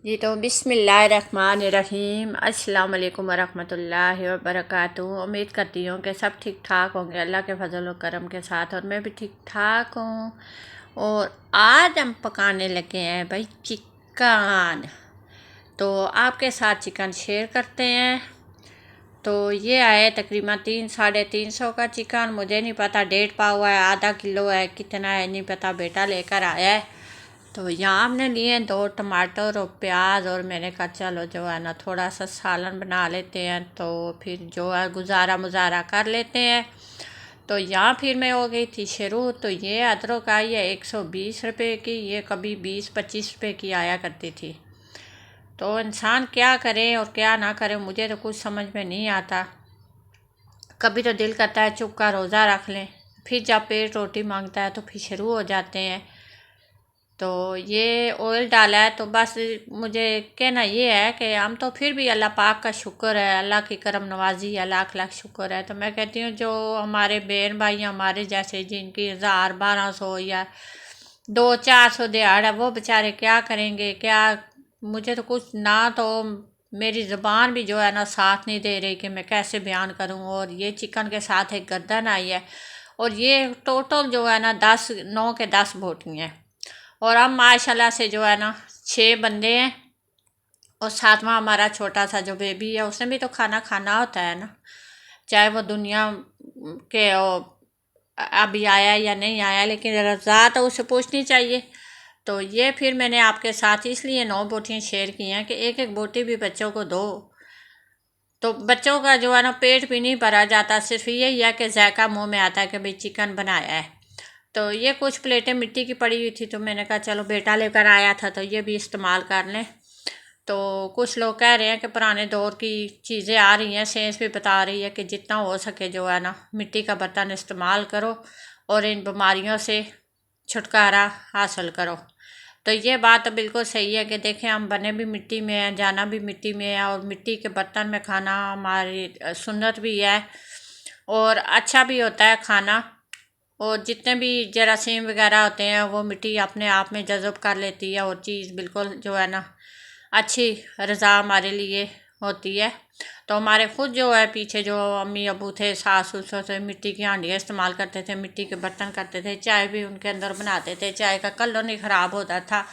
जी तो बिस्मिल्लाहिर्रहमानिर्रहीम अस्सलाम वालेकुम वरहमतुल्लाहि वबरकातुहू। उम्मीद करती हूँ कि सब ठीक ठाक होंगे अल्लाह के फजल व करम के साथ, और मैं भी ठीक ठाक हूँ। और आज हम पकाने लगे हैं भाई चिकन। तो आपके साथ चिकन शेयर करते हैं। तो ये आए तकरीबन 300-350 का चिकन। मुझे नहीं पता, डेढ़ पाव है, आधा किलो है, कितना है नहीं पता, बेटा लेकर आया है। तो यहाँ हमने लिए 2 टमाटर और प्याज, और मैंने कहा चलो जो है ना थोड़ा सा सालन बना लेते हैं, तो फिर जो है गुजारा मुजारा कर लेते हैं। तो यहाँ फिर मैं हो गई थी शुरू। तो ये अदरक आई है 120 रुपये की, ये कभी 20-25 रुपये की आया करती थी। तो इंसान क्या करे और क्या ना करे, मुझे तो कुछ समझ में नहीं आता। कभी तो दिल करता है चुप का रोज़ा रख लें, फिर जब पेट रोटी मांगता है तो फिर शुरू हो जाते हैं। तो ये ऑयल डाला है, तो बस मुझे कहना ये है कि हम तो फिर भी अल्लाह पाक का शुक्र है, अल्लाह की करम नवाजी है, लाख लाख शुक्र है। तो मैं कहती हूँ जो हमारे बहन भाई हमारे जैसे जिनकी 1000-1200 या 200-400 दिहाड़ है, वो बेचारे क्या करेंगे क्या। मुझे तो कुछ ना, तो मेरी ज़ुबान भी जो है ना साथ नहीं दे रही कि मैं कैसे बयान करूँ। और ये चिकन के साथ एक गर्दन आई है, और ये टोटल जो है ना 9 के 10 बोटी हैं। और अब माशाल्लाह से जो है ना 6 बंदे हैं, और सातवां हमारा छोटा सा जो बेबी है, उसने भी तो खाना खाना होता है ना, चाहे वो दुनिया के अभी आया या नहीं आया, लेकिन रज़ा तो उसे पूछनी चाहिए। तो ये फिर मैंने आपके साथ इसलिए 9 बोटियाँ शेयर की हैं कि एक एक बोटी भी बच्चों को दो, तो बच्चों का जो है ना पेट भी नहीं भरा जाता। सिर्फ यही है कि जायका मुंह में आता है कि भाई चिकन बनाया है। तो ये कुछ प्लेटें मिट्टी की पड़ी हुई थी, तो मैंने कहा चलो बेटा लेकर आया था तो ये भी इस्तेमाल कर लें। तो कुछ लोग कह रहे हैं कि पुराने दौर की चीज़ें आ रही हैं, साइंस भी बता रही है कि जितना हो सके जो है ना मिट्टी का बर्तन इस्तेमाल करो और इन बीमारियों से छुटकारा हासिल करो। तो ये बात तो बिल्कुल सही है कि देखें हम बने भी मिट्टी में हैं, जाना भी मिट्टी में है, और मिट्टी के बर्तन में खाना हमारी सुन्नत भी है और अच्छा भी होता है खाना। और जितने भी जरासीम वगैरह होते हैं वो मिट्टी अपने आप में जज़ब कर लेती है, और चीज़ बिल्कुल जो है ना अच्छी रज़ा हमारे लिए होती है। तो हमारे खुद जो है पीछे जो अम्मी अबू थे, सास ससुर थे, मिट्टी की हांडियाँ इस्तेमाल करते थे, मिट्टी के बर्तन करते थे, चाय भी उनके अंदर बनाते थे, चाय का कलर नहीं ख़राब होता था।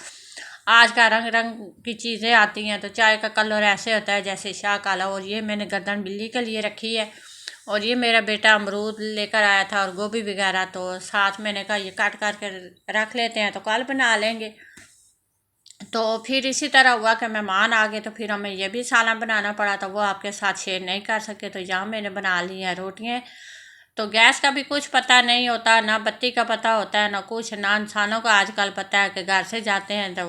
आज का रंग रंग की चीज़ें आती हैं, तो चाय का कलर ऐसे होता है जैसे शाह काला। और ये मैंने गर्दन बिल्ली के लिए रखी है, और ये मेरा बेटा अमरूद लेकर आया था और गोभी वगैरह, तो साथ मैंने कहा ये काट काट कर रख लेते हैं तो कल बना लेंगे। तो फिर इसी तरह हुआ कि मेहमान आ गए, तो फिर हमें ये भी सालन बनाना पड़ा, तो वो आपके साथ शेयर नहीं कर सके। तो यहाँ मैंने बना ली हैं रोटियाँ। तो गैस का भी कुछ पता नहीं होता, ना बत्ती का पता होता है, ना कुछ, ना इंसानों का आजकल पता है कि घर से जाते हैं तो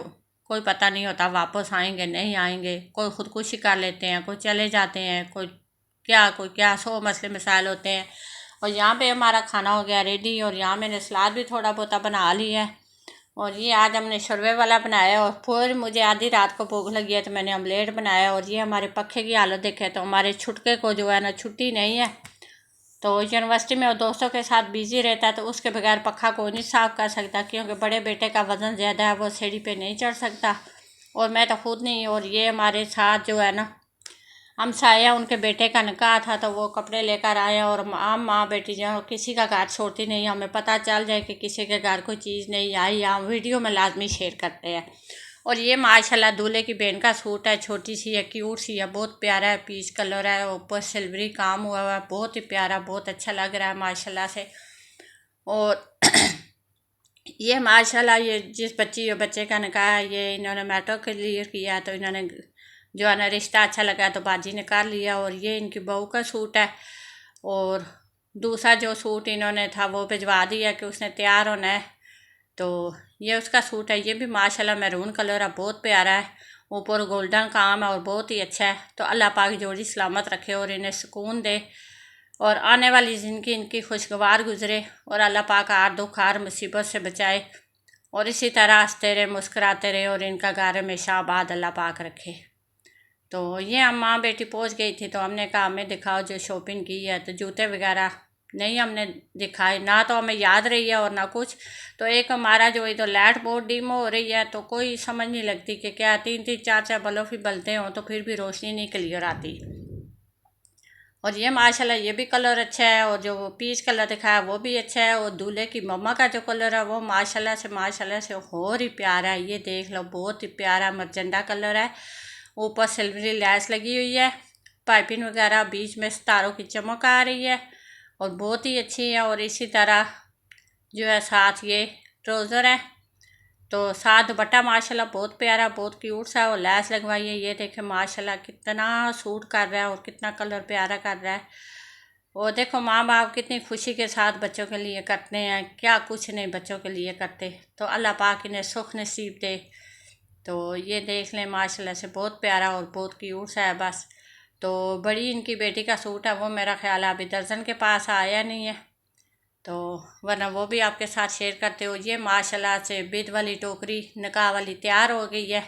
कोई पता नहीं होता वापस आएंगे नहीं आएंगे। कोई खुदकुशी कर लेते हैं, कोई चले जाते हैं, कोई क्या 100 मसले मसाइल होते हैं। और यहाँ पे हमारा खाना हो गया रेडी, और यहाँ मैंने सलाद भी थोड़ा बहुत बना लिया है। और ये आज हमने शरवे वाला बनाया, और फिर मुझे आधी रात को भूख लगी है तो मैंने ऑमलेट बनाया। और ये हमारे पखे की हालत देखे तो हमारे छुटके को जो है ना छुट्टी नहीं है, तो यूनिवर्सिटी में वो दोस्तों के साथ बिजी रहता है, तो उसके बगैर पखा कोई नहीं साफ़ कर सकता, क्योंकि बड़े बेटे का वज़न ज़्यादा है, वो सीढ़ी पे नहीं चढ़ सकता, और मैं तो खुद नहीं। और ये हमारे साथ जो है ना हम साया, उनके बेटे का निकाह था तो वो कपड़े लेकर आए। और हम माँ बेटी जो किसी का घर छोड़ती नहीं, हमें पता चल जाए कि किसी के घर कोई चीज़ नहीं आई, हम वीडियो में लाजमी शेयर करते हैं। और ये माशाल्लाह दूल्हे की बहन का सूट है, छोटी सी है, क्यूट सी है, बहुत प्यारा है, पीच कलर है, ऊपर सिल्वरी काम हुआ हुआ है, बहुत ही प्यारा, बहुत अच्छा लग रहा है माशाल्लाह से। और ये माशाल्लाह ये जिस बच्ची और बच्चे का निकाह है, ये इन्होंने मेट्रो क्लियर किया है, तो इन्होंने जो है ना रिश्ता अच्छा लगा तो बाजी ने कर लिया। और ये इनकी बहू का सूट है, और दूसरा जो सूट इन्होंने था वो भिजवा दिया कि उसने तैयार होना है, तो ये उसका सूट है। ये भी माशाल्लाह मैरून कलर है, बहुत प्यारा है, ऊपर गोल्डन काम है और बहुत ही अच्छा है। तो अल्लाह पाक जोड़ी सलामत रखे और इन्हें सुकून दे, और आने वाली ज़िंदगी इनकी खुशगवार गुजरे, और अल्लाह पाक हर दुख हर मुसीबत से बचाए, और इसी तरह हंसते रहे मुस्कुराते रहे, और इनका घर हमेशा आबाद अल्लाह पाक रखे। तो ये हम माँ बेटी पहुँच गई थी, तो हमने कहा हमें दिखाओ जो शॉपिंग की है। तो जूते वगैरह नहीं हमने दिखाई, ना तो हमें याद रही है और ना कुछ। तो एक हमारा जो इधर लाइट बहुत डिम हो रही है, तो कोई समझ नहीं लगती कि क्या 3-3 4-4 बल्ब ही बलते हों तो फिर भी रोशनी नहीं क्लियर आती। और ये माशाल्लाह ये भी कलर अच्छा है, और जो पीच कलर दिखाया वो भी अच्छा है, और दूल्हे की मम्मा का जो कलर है वो माशाल्लाह से और ही प्यारा है। ये देख लो, बहुत ही प्यारा मरजंडा कलर है। ऊपर सिल्वरी लैस लगी हुई है, पाइपिंग वगैरह, बीच में सितारों की चमक आ रही है और बहुत ही अच्छी है। और इसी तरह जो है साथ ये ट्राउज़र है, तो साथ दुपट्टा माशाल्लाह बहुत प्यारा, बहुत क्यूट सा, और लैस लगवाई है। ये देखे माशाल्लाह कितना सूट कर रहा है और कितना कलर प्यारा कर रहा है। और देखो माँ बाप कितनी खुशी के साथ बच्चों के लिए करते हैं, क्या कुछ नहीं बच्चों के लिए करते। तो अल्लाह पाक इन्हें सुख नसीब दे। तो ये देख लें माशाल्लाह से बहुत प्यारा और बहुत क्यूट सा है बस। तो बड़ी इनकी बेटी का सूट है, वो मेरा ख्याल है अभी दर्जन के पास आया नहीं है, तो वरना वो भी आपके साथ शेयर करते हो। ये माशाल्लाह से बिद वाली टोकरी निकाह वाली तैयार हो गई है।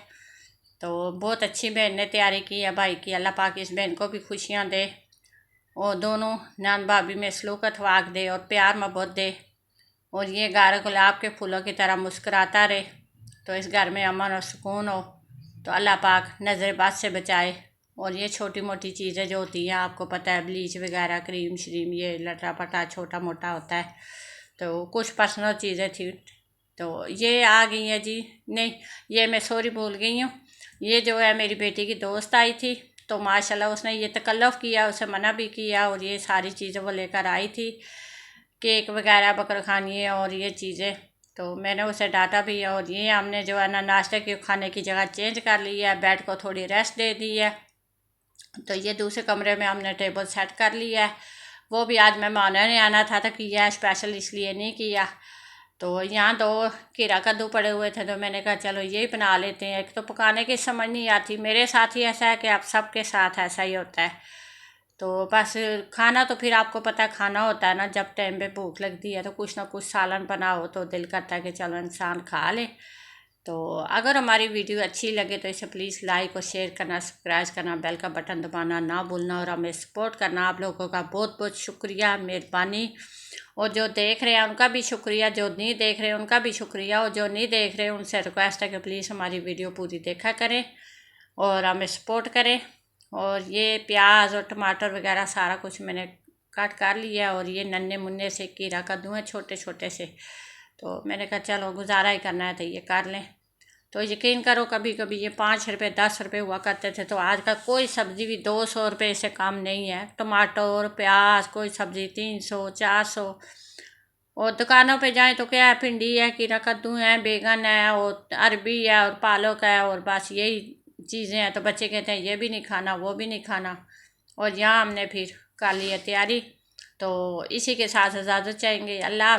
तो बहुत अच्छी बहन ने तैयारी की है भाई की, अल्लाह पाक इस बहन को भी खुशियाँ दे और दोनों नान भाभी में सलूक अथवाक दे और प्यार मोहब्बत दे, और ये घर गुलाब के फूलों की तरह मुस्कुराता रहे, तो इस घर में अमन और सुकून हो। तो अल्लाह पाक नज़र बद से बचाए। और ये छोटी मोटी चीज़ें जो होती हैं, आपको पता है ब्लीच वगैरह, क्रीम श्रीम, ये लटा पटा छोटा मोटा होता है, तो कुछ पर्सनल चीज़ें थी। तो ये आ गई है जी। नहीं, ये मैं सॉरी भूल गई हूँ। ये जो है मेरी बेटी की दोस्त आई थी, तो माशाल्लाह उसने ये तकल्लुफ़ किया, उसे मना भी किया, और ये सारी चीज़ें वो लेकर आई थी, केक वगैरह बकरखानी और ये चीज़ें। तो मैंने उसे डांटा भी है, और ये हमने जो है ना नाश्ते के खाने की जगह चेंज कर ली है, बेड को थोड़ी रेस्ट दे दी है। तो ये दूसरे कमरे में हमने टेबल सेट कर लिया है। वो भी आज मेहमानों ने आना था तो किया है, स्पेशल इसलिए नहीं किया। तो यहाँ दो कीड़ा कद्दू पड़े हुए थे, तो मैंने कहा चलो यही बना लेते हैं। एक तो पकाने की समझ नहीं आती, मेरे साथ ही ऐसा है कि आप सबके साथ ऐसा ही होता है। तो बस खाना तो फिर आपको पता है खाना होता है ना, जब टाइम पे भूख लगती है तो कुछ ना कुछ सालन बनाओ तो दिल करता है कि चलो इंसान खा ले। तो अगर हमारी वीडियो अच्छी लगे तो इसे प्लीज़ लाइक और शेयर करना, सब्सक्राइब करना, बेल का बटन दबाना ना भूलना, और हमें सपोर्ट करना। आप लोगों का बहुत बहुत शुक्रिया, मेहरबानी। और जो देख रहे हैं उनका भी शुक्रिया, जो नहीं देख रहे हैं उनका भी शुक्रिया, और जो नहीं देख रहे हैं उनसे रिक्वेस्ट है कि प्लीज़ हमारी वीडियो पूरी देखा करें और हमें सपोर्ट करें। और ये प्याज और टमाटर वगैरह सारा कुछ मैंने काट कर लिया, और ये नन्हे मुन्ने से कीड़ा कद्दू हैं छोटे छोटे से, तो मैंने कहा चलो गुजारा ही करना है तो ये कर लें। तो यकीन करो कभी कभी ये 5 रुपये 10 रुपये हुआ करते थे, तो आज का कोई सब्ज़ी भी 200 रुपये से कम नहीं है। टमाटर प्याज कोई सब्ज़ी 300 400। और दुकानों पे जाएं तो क्या है, भिंडी है, कीड़ा कद्दू है, बैगन है, और अरबी है और पालक है, और बस यही चीज़ें हैं। तो बच्चे कहते हैं ये भी नहीं खाना वो भी नहीं खाना, और यहाँ हमने फिर कर ली है तैयारी। तो इसी के साथ इजाज़त चाहेंगे। अल्लाह।